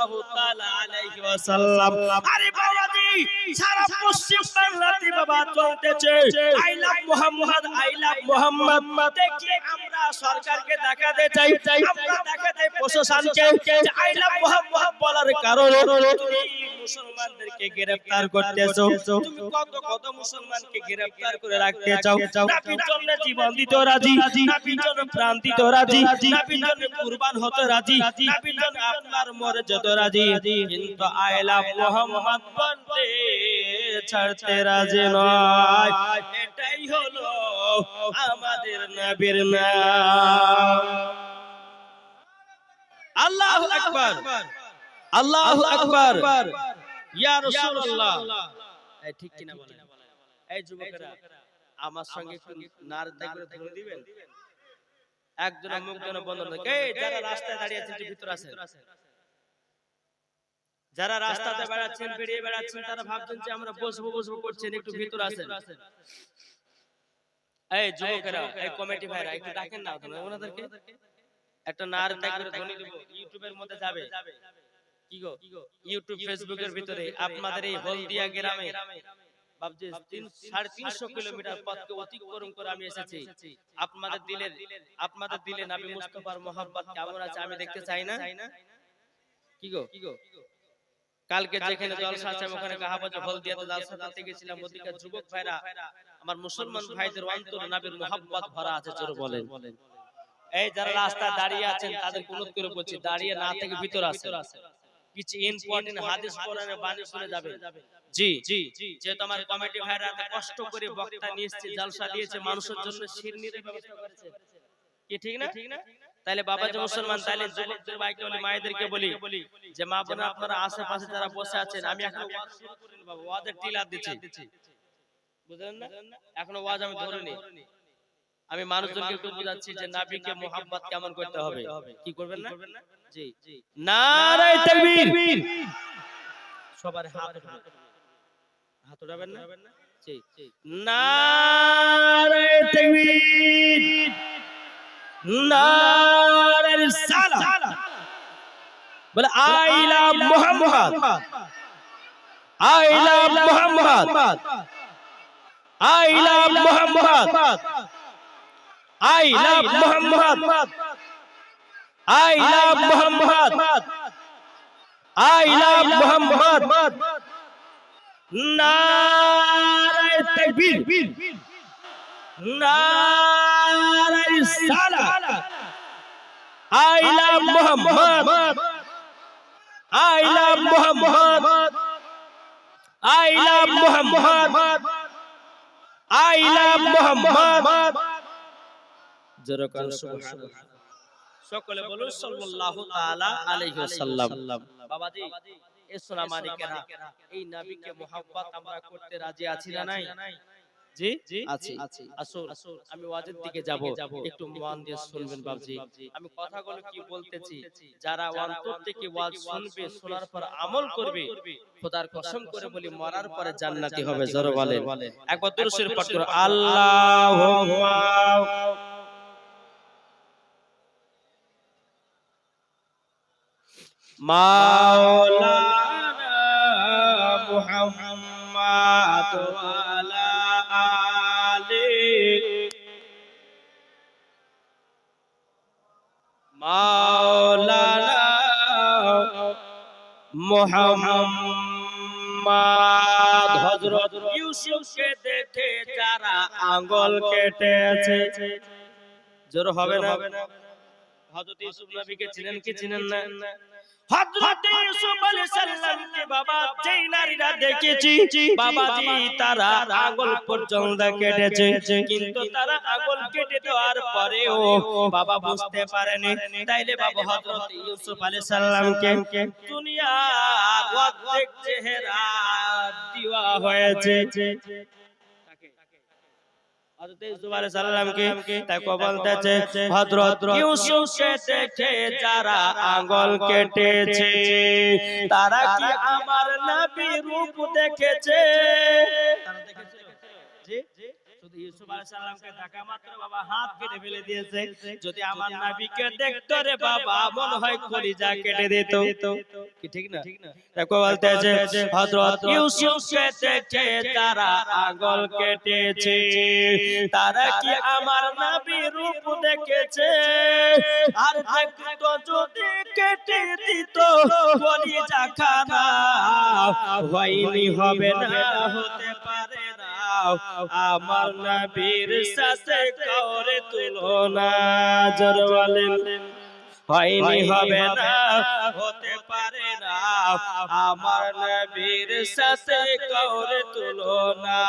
সাল্লাল্লাহু তাআলা আলাইহি ওয়াসাল্লাম। আরে বাবাজি, সারা পশ্চিম বাংলাতে বাবা চলতেছে I love Muhammad, I love Muhammad. দেখি আমরা সরকারকে দেখাতে চাই, আমরা দেখাতে প্রশাসনকে যে আই লাভ মুহাম্মদ বলার কারণে তুমি মুসলমানদেরকে গ্রেফতার করতেছো। তুমি কত কত মুসলমানকে গ্রেফতার করে রাখতে চাও। নবীর জন্য জীবন দিতে রাজি, নবীর জন্য প্রাণ দিতে রাজি, নবীর জন্য কুরবান হতে রাজি, নবীর জন্য আপনার মর্যাদা রাজি, কিন্তু আই লাভ মুহাম্মদ বলতে ছাড়তে রাজি নয়। এটাই হলো আমাদের নবীর নাম। আল্লাহু আকবার, আল্লাহু আকবার, ইয়া রাসূলুল্লাহ। এই ঠিক কিনা বলেন? এই যুবকেরা আমার সঙ্গে একটু নারদা করে ধরে দিবেন। একজন মুখজন বন্ধ করে, এই যারা রাস্তায় দাঁড়িয়ে আছেন ভিতর আছেন, যারা রাস্তাতে বেড়াচ্ছেন বেরিয়ে বেড়াচ্ছেন তারা ভাবছেন যে আমরা বসবো বসবো করছেন, একটু ভিতর আসেন। এই যুবকেরা, এই কমিটি ভাইরা একটু ডাকেন না ওনাদেরকে, একটা নারদা করে ধ্বনি দেব, ইউটিউবের মধ্যে যাবে। কি গো, ইউটিউব ফেসবুকের ভিতরে আপনাদের এই হলদিয়া গ্রামে বাবজি 350 কিলোমিটার পথকে অতিক্রম করে আমি এসেছি। আপনাদের দিলে নবী মুস্তাফার মহব্বত কেমন আছে আমি দেখতে চাই না? কি গো, কালকে যেখানে জলসা আছে ওখানে কাহাবাজে হলদিয়াতে জলসা করতে গেছিলাম, ওদিকে যুবক ভাইরা আমার মুসলমান ভাইদের অন্তরে নবীর মহব্বত ভরা আছে, জোরে বলেন। এই যারা রাস্তায় দাঁড়িয়ে আছেন তাদের অনুরোধ করে বলছি, দাঁড়িয়ে না থেকে ভিতর আসেন, কিছু ইম্পর্টেন্ট হাদিস কোরআনের বাণী শুনে যাবেন। জি জি, যেহেতু আমার কমিটি ভাইরা কষ্ট করে বক্তা নিয়ে এসেছে, জলসা দিয়েছে, মানুষের জন্য শিরনির ব্যবস্থা করেছে, কি ঠিক না? তাইলে বাবা যে মুসলমান, তাইলে যুবকদের ভাইকে বলি, মায়েদেরকে বলি যে মা বোন আপনারা আশেপাশে যারা বসে আছেন, আমি এখন ওয়াজ শুরু করিনি বাবা, ওয়াজের টিলার দিচ্ছি, বুঝলেন না? এখনো ওয়াজ আমি ধরিনি। আমি মানুষজনকে একটু বোঝাচ্ছি যে নবীকে মুহাব্বত কেমন করতে হবে। কি করবেন না? জি, নারে তাকবীর। সবার হাত উঠাবেন না? জি, নারে তাকবীর, নারে রিসালাত। বলে I love Muhammad, I love Muhammad, I love Muhammad, I love Muhammad, I love Muhammad, I love Muhammad. Nare takbir, nare risalat. I love Muhammad, I love Muhammad, I love Muhammad, I love Muhammad. সকলে বলুন সাল্লাল্লাহু তাআলা আলাইহি ওয়াসাল্লাম। বাবাজি, এই সোনা মানিকেরা, এই নবীকে মুহাব্বত আমরা করতে রাজি আছি না নাই? জি আছি। আসুন আমি ওয়াজের দিকে যাব, একটু মন দিয়ে শুনবেন বাবাজি। আমি কথাগুলো কি বলতেছি, যারা অন্তর থেকে ওয়াজ শুনবে, শোনার পর আমল করবে, খোদার কসম করে বলি মরার পরে জান্নাতি হবে, জোরে বলেন। একবার দরুদ শরীফ পাঠ করুন, আল্লাহুম্মা মাওলানা মুহাম্মদ ওয়া আলা আলি মাওলানা মুহাম্মদ। হযরত ইউসুফকে দেখে যারা আঙ্গুল কেটেছে, জোর হবে না? হযরত ইউসুফ নবীকে চিনেন কি চিনেন না? হযরত ইউসুফ আলাইহিস সালামকে বাবা যেই নারীরা দেখেছি বাবাজি, তারা আঙ্গুল পর্যন্ত কেটেছে, কিন্তু তারা আঙ্গুল কেটে দেওয়ার পরেও বাবা বুঝতে পারেনি। তাইলে বাবা হযরত ইউসুফ আলাইহিস সালামকে দুনিয়ার অর্ধেক চেহারা দেওয়া হয়েছে। হযরত ইউসুফ আলাইহিস সালামকে তাই কো বলতেছে, হযরত ইউসুফকে দেখে যারা আঙ্গুল কেটেছে তারা কি আমার নবীর রূপ দেখেছে? তারা দেখেছিল? জি, শুধু ইউসুফ আলাইহিস সালামকে দেখা মাত্র বাবা হাত কেটে ফেলে দিয়েছে। যদি আমার নবীকে দেখতো রে বাবা, মনে হয় কলিজা কেটে দিত। কি ঠিক না? দেখো বলতেছে হযরত ইউসুফকে দেখে তারা আঙ্গুল কেটেছে, তারা কি আমার নবীর রূপ দেখেছে? আর দেখতো যদি কেটে দিত কলিজা খানা, হয়নি হবে না হতে পারে না আমার নবীর সাথে কাউরে তুলনা। জোরে বলেন হয়নি হবে না হতে পারে না আমার নবীর সাথে কাউরে তুলনা।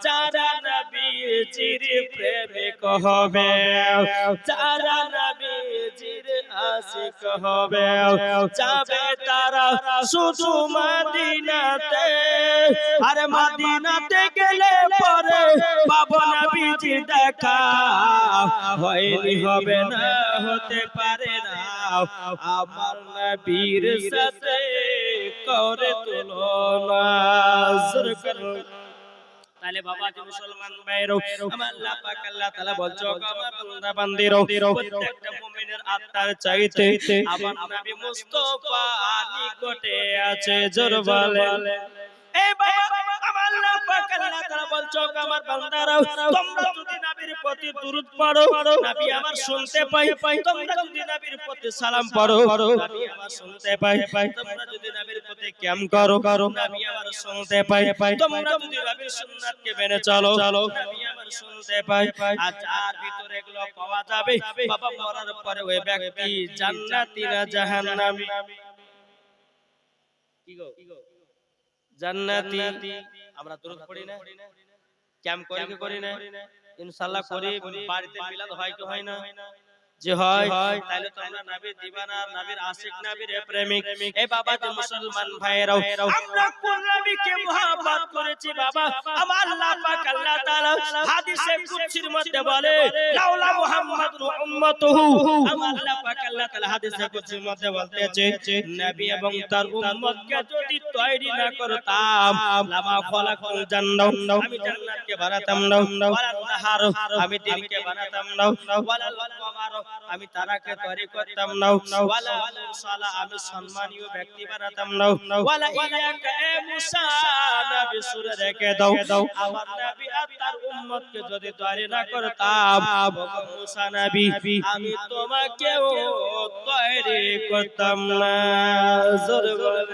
যারা নবীজির প্রেমিক হবে, যারা নবীজির আশিক হবে, যাবে তারা শুধু মদিনাতে। আর মদিনাতে গেলে পরে পাবো নবীজির দেখা, হয়নি হবে না হতে পারে না আমার নবীর সাথে করে তুলনা। তাহলে বাবা যে মুসলমান ভাইরো, আমার আল্লাহ পাক আল্লাহ তাআলা বলছো আমার বান্দা বান্দিরো, প্রত্যেকটা মুমিনের আত্মার চাইতে আমার নবী মুস্তাফা নিকটে আছে। জোর বলেন এই বাবা আমার আল্লাহ পাক আল্লাহ তাআলা বলছো আমার বান্দারা, তোমরা যদি নবীর প্রতি দুরূদ পড়ো নবী আমার শুনতে পাই, তোমরা যদি নবীর প্রতি সালাম পড়ো নবী আমার শুনতে পাই, তোমরা যদি নবীর প্রতি কিয়াম করো নবী আমার শুনতে পাই, তোমরা যদি নবীর সুন্নাতকে মেনে চলো নবী আমার শুনতে পাই। আর যার ভিতরে এগুলো পাওয়া যাবে বাবা মরার পরে ওই ব্যক্তি জান্নাতি না জাহান্নামী? কি গো জান্নাতি। আমরা দুরূদ পড়ি না, কিয়াম করি কি করি না? ইনশাআল্লাহ করি। বাড়িতে মিলাদ হয় কি হয় না? যে হয়। তাহলে তোমরা নবীর দিওয়ানা, নবীর আশিক, নবীর প্রেমিক। এই বাবা যে মুসলমান ভাইরাও, আমরা কোন নবীকে মুহাব্বত করেছি বাবা? আমার আল্লাহ পাক আল্লাহ তাআলা হাদিসে কুদসির মধ্যে বলে লাউলা মুহাম্মাদুর উম্মাতুহু। আমার আল্লাহ পাক আল্লাহ তাআলা হাদিসে কুদসির মধ্যে বলতেছে নবী এবং তার উম্মতকে যদি তৈরি না করতাম লামা খলাকুল জান্নাত, আমি জান্নাতকে বানাতাম না, ওয়ালান নাহার, আমি দিনকে বানাতাম না, ওয়ালাল কমার, আমি তারাকে তৈরি করতাম না, ওয়ালা মুরসালা, আমি সম্মানীয় ব্যক্তি বানাতাম না, ওয়ালা ইয়াকা এ মুসা, নবী সূরা রেখে দাও আমার নবী আর তার উম্মতকে যদি তৈরি না করতাম ওগো মুসা নবী আমি তোমাকেও তৈরি করতাম না। জোরে বলেন।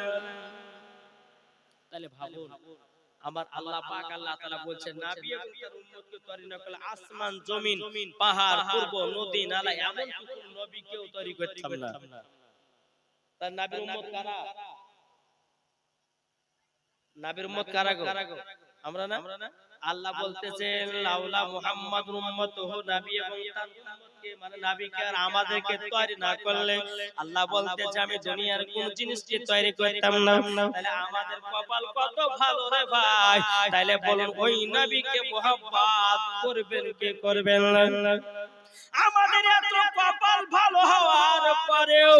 তাহলে ভাবুন আমার আল্লাহ পাক আল্লাহ তাআলা বলছেন নবী এবং তার উম্মতকে তৈরি না করলে আসমান জমিন পাহাড় পূর্ব নদী নালা এমন কোন নবীকেও তৈরি করতাম না। তার নবীর উম্মত কারা? নবীর উম্মত কারা গো? আমরা না? আল্লাহ বলতেছেন লাউলা মুহাম্মাদুর উম্মাতুহু, নবী এবং তার উম্মতকে মানে নবীকে আর আমাদেরকে তৈরি না করলে আল্লাহ বলতেছে আমি দুনিয়ার কোন জিনিসকে তৈরি করতাম না। তাহলে আমাদের কপাল কত ভালো রে ভাই। তাহলে বলুন ওই নবীকে মুহাব্বত করবেন কে করবেন না? আমাদের এত কপাল ভালো হওয়ার পরেও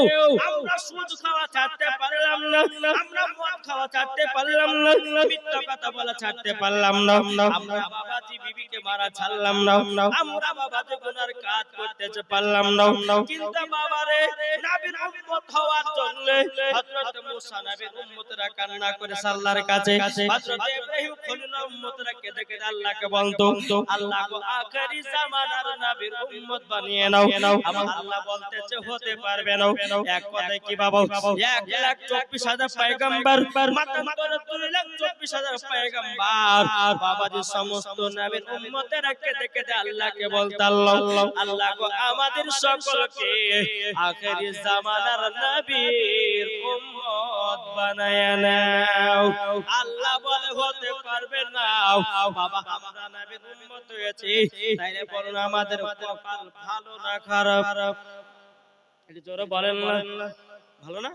আমরা সুদ খাওয়া ছাড়তে পারলাম না, আমরা মদ খাওয়া ছাড়তে পারলাম না, মিথ্যা কথা বলা ছাড়তে পারলাম না, আমরা বাবাজি বিবিকে মারা ছাড়লাম না, আমরা বাবাজি গুনার কাজ করতে পারলাম না। কিন্তু বাবারে নবীর উম্মত হওয়ার জন্য হযরত মুসা নবীর উম্মতরা কান্না করে আল্লাহর কাছে, হযরত ইব্রাহিম খলিলুল্লাহ উম্মতরা কেঁদে কেঁদে আল্লাহকে বলতো আল্লাহ গো আখেরি জামানার নবীর উম্মত বানিয়ে নাও। আমার আল্লাহ বলতেছে হতে পারবে না। এক কথায় কি বাবা 1,24,000 পয়গম্বর, মাত্র 2,24,000 পয়গম্বর বাবাজি সমস্ত নবীর উম্মতেরা কেঁদে কেঁদে আল্লাহকে বলতে আল্লাহ গো আমাদের সকলকে আখেরি জামানার নবীর উম্মত বানায় নাও। আল্লাহ বলে হতে পারবে না বাবা, আমরা নবীর উম্মত হয়েছি, তাইলে বলুন আমাদের কপাল ভালো না খারাপ? একটু জোরে বলেন না। ভালো না?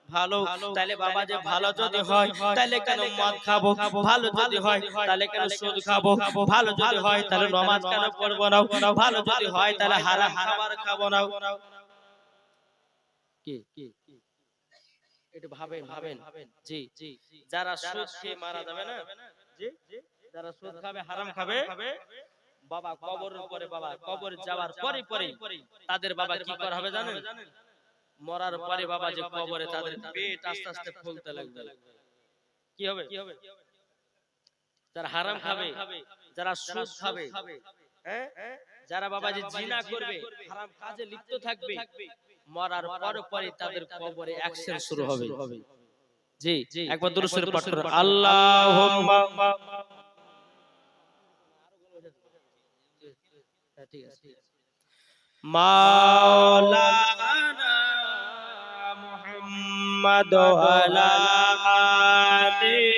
ভালো। তাহলে বাবা যে ভালো যদি হয় তাহলে কেন মদ খাবো? ভালো যদি হয় তাহলে কেন সুদ খাবো? ভালো যদি হয় তাহলে নামাজ কেন পড়বো না? ভালো যদি হয় তাহলে হারাম খাবার খাবো না? কি একটু ভাবেন। জি যারা সুদ খেয়ে মারা যাবে না, জি যারা সুদ খাবে হারাম খাবে বাবা কবরের পরে বাবা কবর যাওয়ার পরে তাদের বাবা কি করা হবে জানেন? মরার পরে বাবা যে কবরে তাদের পেট আস্তে আস্তে ফুলতে লাগবে। কি হবে? যারা হারাম খাবে, যারা সুদ খাবে, হ্যাঁ, যারা বাবা যে জিনা করবে, হারাম কাজে লিপ্ত থাকবে, মরার পরে তাদের কবরে অ্যাকশন শুরু হবে। জি, একবার দুরূদ শরীফ পাঠ করুন। আল্লাহুম্মা, ঠিক আছে, মাওলানা মুহাম্মদ ওয়ালা আলিহি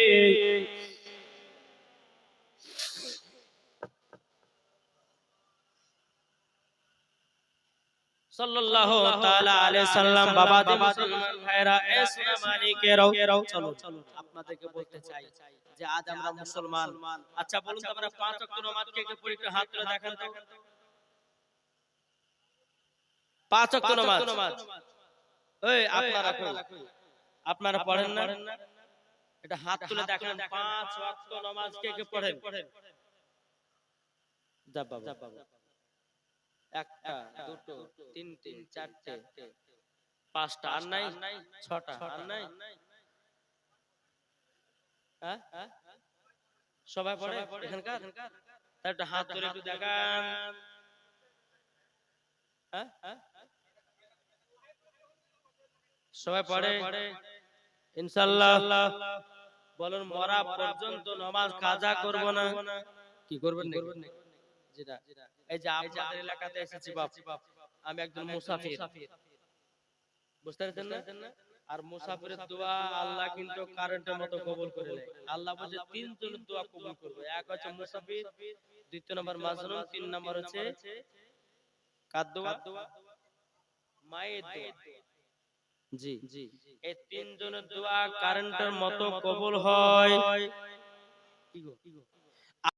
সাল্লাল্লাহু তাআলা আলাইহি সাল্লাম। বাবা দে মুসলমান ভাইরা, ইসলাম মানিকেরাও, চলো আপনাদেরকে বলতে চাই যে আজ আমরা মুসলমান। আচ্ছা বলুন তো আমরা 5 ওয়াক্ত নামাজ কে কে পড়ি? একটু হাত তুলে দেখান তো। 5 ওয়াক্ত নামাজ ওই আপনারা পড়েন না? এটা হাত তুলে দেখান। 5 ওয়াক্ত নামাজ কে কে পড়েন? যা বাবা, একটা, দুটো, তিনটে, চারটে, পাঁচটা, আর নাই? ছটা, আর নাই? হ্যাঁ, সবাই পড়ে এখানকার? একটা হাত তুলে একটু দেখান। হ্যাঁ, সবাই পড়ে ইনশাআল্লাহ। বলুন মরা পর্যন্ত নামাজ কাজা করব না। কি করবেন না? যেটা এই যে আপনাদের এলাকাতে এসেছি বাপ, আমি একজন মুসাফির, বুঝতে পারছেন না? আর মুসাফিরের দোয়া আল্লাহ কিন্তু কারেন্টের মতো কবুল করে নেয়। আল্লাহ বলে 3 জনের দোয়া কবুল করবে। এক হচ্ছে মুসাফির, দ্বিতীয় নম্বর মাজলুম, 3 নম্বর হচ্ছে কার দোয়া? মায়ের দোয়া। জি, এই 3 জনের দোয়া কারেন্টের মতো কবুল হয়। কি গো?